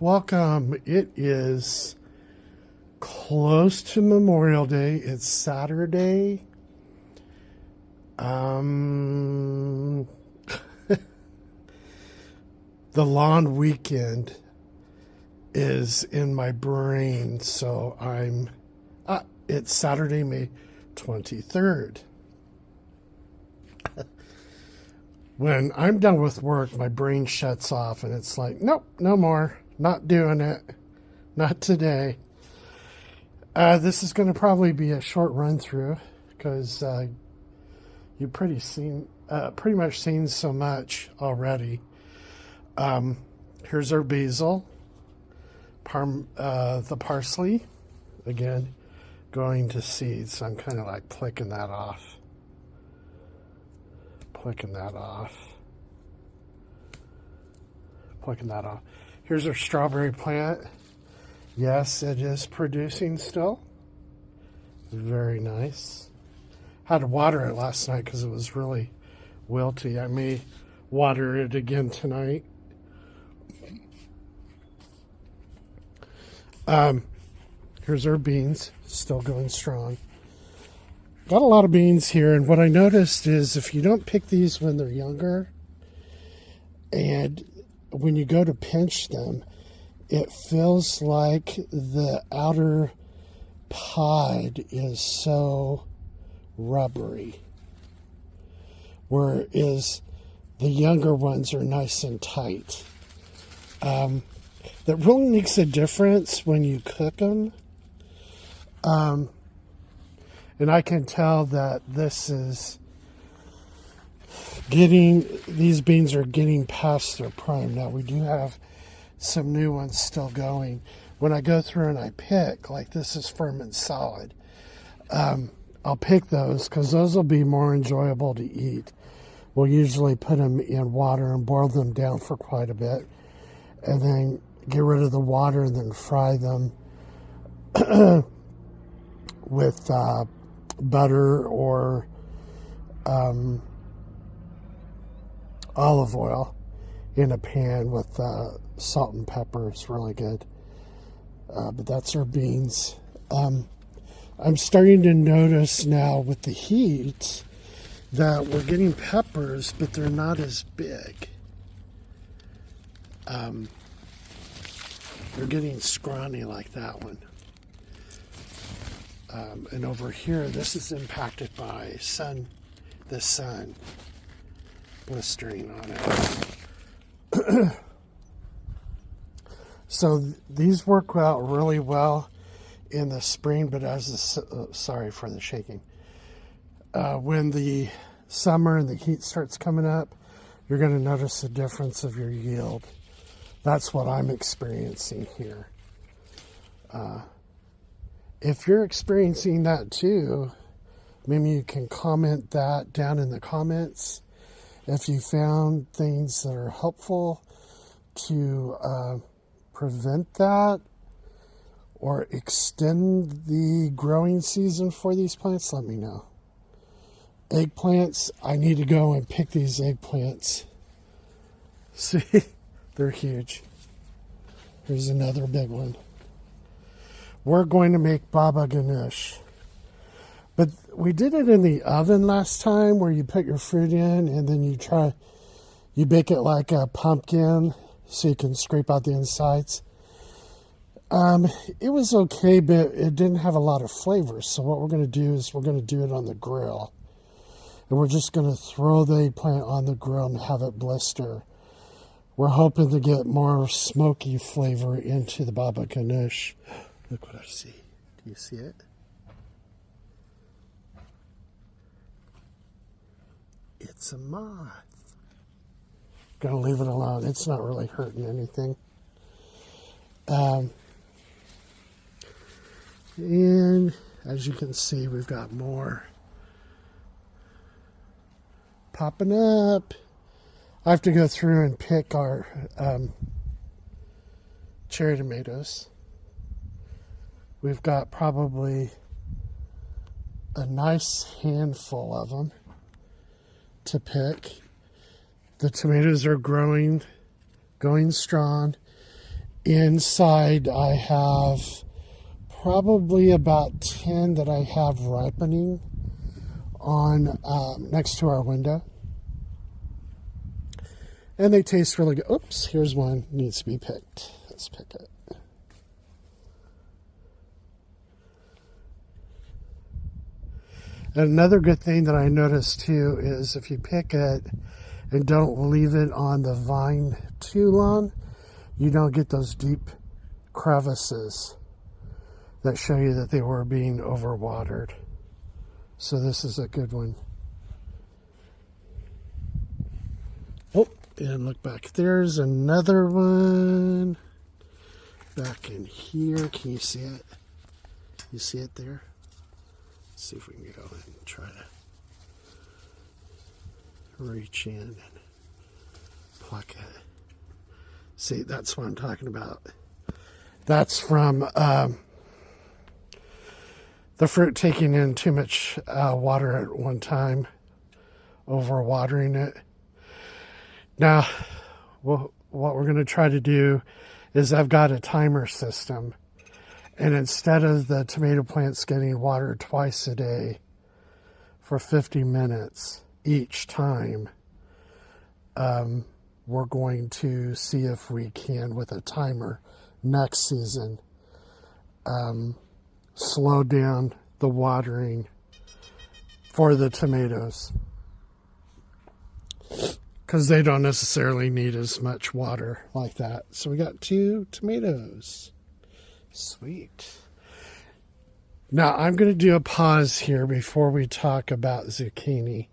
welcome. It is close to Memorial Day. It's Saturday. The long weekend is in my brain, so it's Saturday, May 23rd. When I'm done with work, my brain shuts off and it's like, nope, no more. Not doing it. Not today. This is going to probably be a short run through because you've pretty much seen so much already. Here's our basil, the parsley, again, going to seed. So I'm kind of like plucking that off. Plucking that off. Here's our strawberry plant. Yes, it is producing still. Very nice. Had to water it last night because it was really wilty. I may water it again tonight. Here's our beans, still going strong. Got a lot of beans here, and what I noticed is if you don't pick these when they're younger, and when you go to pinch them, it feels like the outer pod is so rubbery, whereas the younger ones are nice and tight. That really makes a difference when you cook them. And I can tell that these beans are getting past their prime. Now we do have some new ones still going. When I go through and I pick, like this is firm and solid, I'll pick those because those will be more enjoyable to eat. We'll usually put them in water and boil them down for quite a bit, and then get rid of the water and then fry them with butter or olive oil in a pan with salt and pepper. It's really good. But that's our beans. I'm starting to notice now with the heat that we're getting peppers, but they're not as big. They're getting scrawny like that one. And over here, this is impacted by the sun blistering on it. So these work out really well in the spring, but sorry for the shaking. When the summer and the heat starts coming up, you're going to notice a difference of your yield. That's what I'm experiencing here. If you're experiencing that too, maybe you can comment that down in the comments. If you found things that are helpful to prevent that or extend the growing season for these plants, let me know. Eggplants, I need to go and pick these eggplants. See, they're huge. Here's another big one. We're going to make baba ganoush. But we did it in the oven last time where you put your fruit in and then you bake it like a pumpkin so you can scrape out the insides. It was okay, but it didn't have a lot of flavor. So what we're going to do is we're going to do it on the grill. And we're just going to throw the eggplant on the grill and have it blister. We're hoping to get more smoky flavor into the baba ganoush. Look what I see. Do you see it? It's a moth. Gonna leave it alone. It's not really hurting anything. And as you can see, we've got more popping up. I have to go through and pick our cherry tomatoes. We've got probably a nice handful of them to pick. The tomatoes are going strong. Inside I have probably about 10 that I have ripening on next to our window. And they taste really good. Oops, here's one needs to be picked. Let's pick it. Another good thing that I noticed too is if you pick it and don't leave it on the vine too long, you don't get those deep crevices that show you that they were being overwatered. So this is a good one. Oh, and look back. There's another one back in here. Can you see it? You see it there? Let's see if we can go and try to reach in and pluck it. See, that's what I'm talking about. That's from the fruit taking in too much water at one time, overwatering it. Now, what we're going to try to do is I've got a timer system. And instead of the tomato plants getting watered twice a day for 50 minutes each time, we're going to see if we can, with a timer next season, slow down the watering for the tomatoes, because they don't necessarily need as much water like that. So we got 2 tomatoes. Sweet. Now I'm going to do a pause here before we talk about zucchini,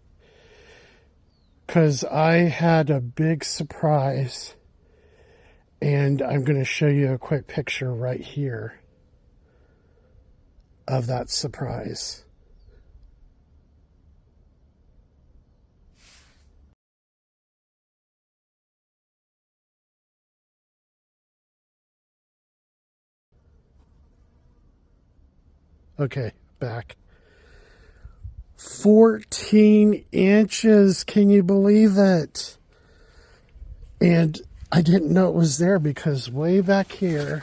because I had a big surprise, and I'm going to show you a quick picture right here of that surprise. Okay, back. 14 inches. Can you believe it? And I didn't know it was there because way back here,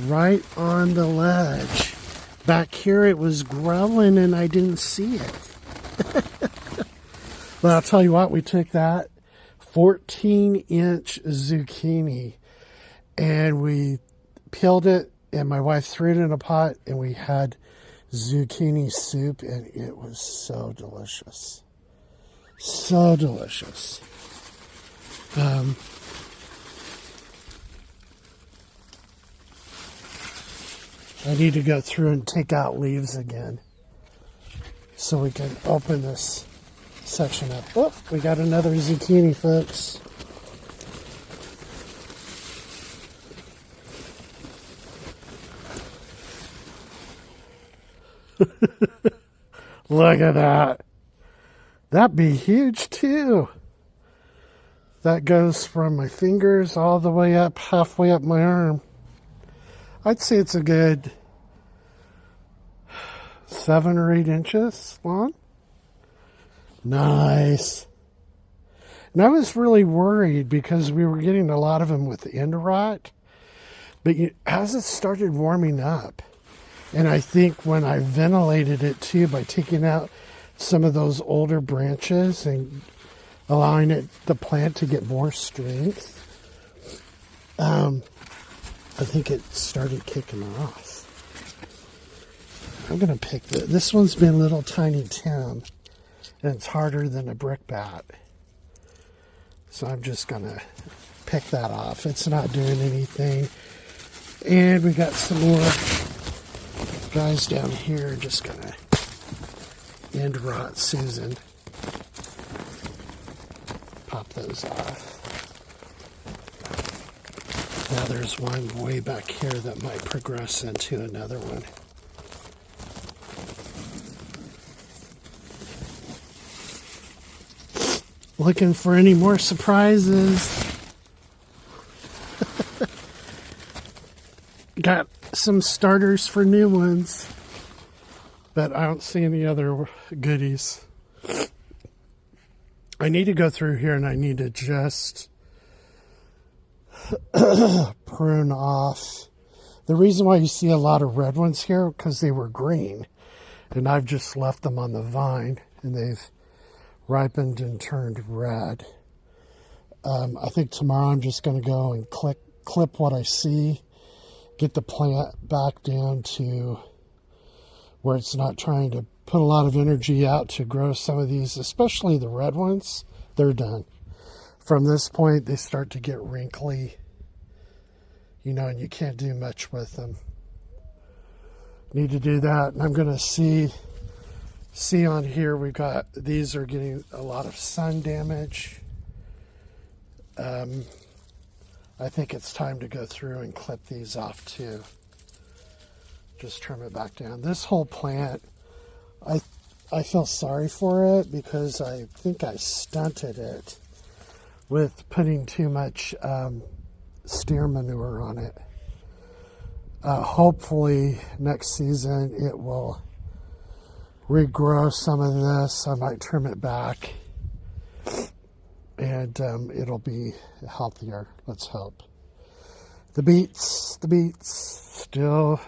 right on the ledge, back here it was growing and I didn't see it. But I'll tell you what, we took that 14-inch zucchini and we peeled it, and my wife threw it in a pot, and we had zucchini soup, and it was so delicious. So delicious. I need to go through and take out leaves again so we can open this section up. Oh, we got another zucchini, folks. Look at that. That'd be huge too. That goes from my fingers all the way up, halfway up my arm. I'd say it's a good 7 or 8 inches long. Nice. And I was really worried because we were getting a lot of them with end rot. But as it started warming up, and I think when I ventilated it too by taking out some of those older branches and allowing the plant to get more strength, I think it started kicking off. I'm going to pick this one's been little tiny Tim, and it's harder than a brick bat. So I'm just going to pick that off. It's not doing anything. And we got some more guys down here, just gonna end rot Susan. Pop those off. Now there's one way back here that might progress into another one. Looking for any more surprises? Got some starters for new ones, but I don't see any other goodies. I need to go through here and I need to just prune off. The reason why you see a lot of red ones here, because they were green, and I've just left them on the vine, and they've ripened and turned red. I think tomorrow I'm just going to go and clip what I see, get the plant back down to where it's not trying to put a lot of energy out to grow some of these, especially the red ones. They're done. From this point, they start to get wrinkly, you know, and you can't do much with them. Need to do that. And I'm going to see on here, we've got, these are getting a lot of sun damage. I think it's time to go through and clip these off too. Just trim it back down. This whole plant, I feel sorry for it because I think I stunted it with putting too much steer manure on it. Hopefully next season it will regrow some of this. I might trim it back and it'll be healthier. Let's hope. The beets still,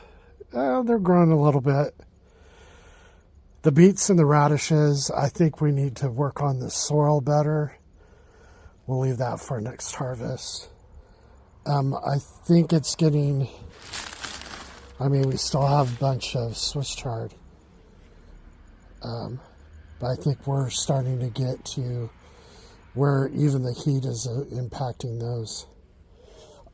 they're growing a little bit. The beets and the radishes, I think we need to work on the soil better. We'll leave that for next harvest. I think it's getting, we still have a bunch of Swiss chard. But I think we're starting to get to where even the heat is impacting those.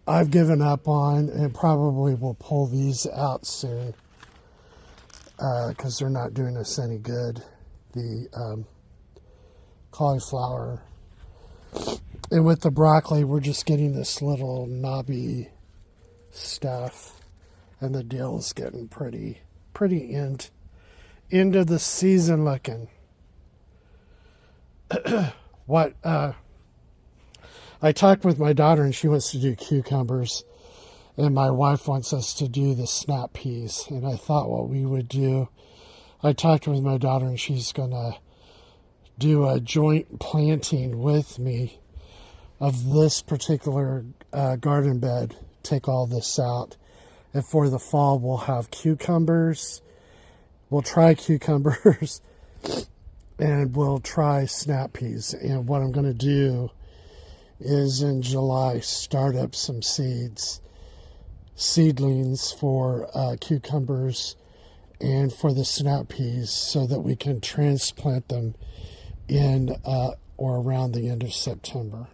I've given up on, and probably will pull these out soon because they're not doing us any good. The cauliflower. And with the broccoli, we're just getting this little knobby stuff. And the dill is getting pretty end of the season looking. What I talked with my daughter and she wants to do cucumbers, and my wife wants us to do the snap peas. And I thought what we would do, I talked with my daughter and she's gonna do a joint planting with me of this particular garden bed, take all this out, and for the fall we'll have cucumbers. We'll try cucumbers and we'll try snap peas. And what I'm going to do is in July start up some seedlings for cucumbers and for the snap peas so that we can transplant them in or around the end of September.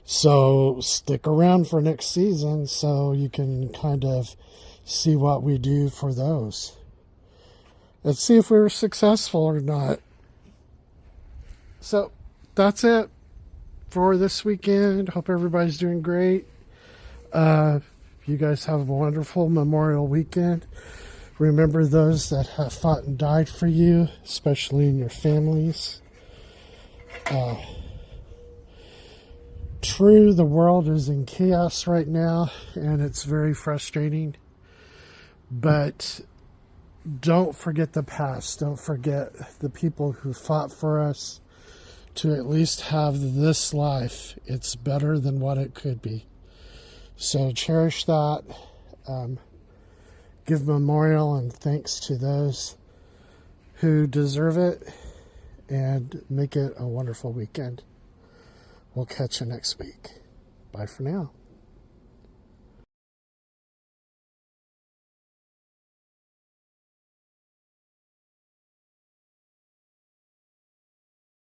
So stick around for next season so you can kind of see what we do for those. Let's see if we were successful or not. So that's it for this weekend. Hope everybody's doing great. You guys have a wonderful Memorial weekend. Remember those that have fought and died for you, especially in your families. True, the world is in chaos right now, and it's very frustrating. But don't forget the past. Don't forget the people who fought for us to at least have this life. It's better than what it could be. So cherish that. Give memorial and thanks to those who deserve it, and make it a wonderful weekend. We'll catch you next week. Bye for now.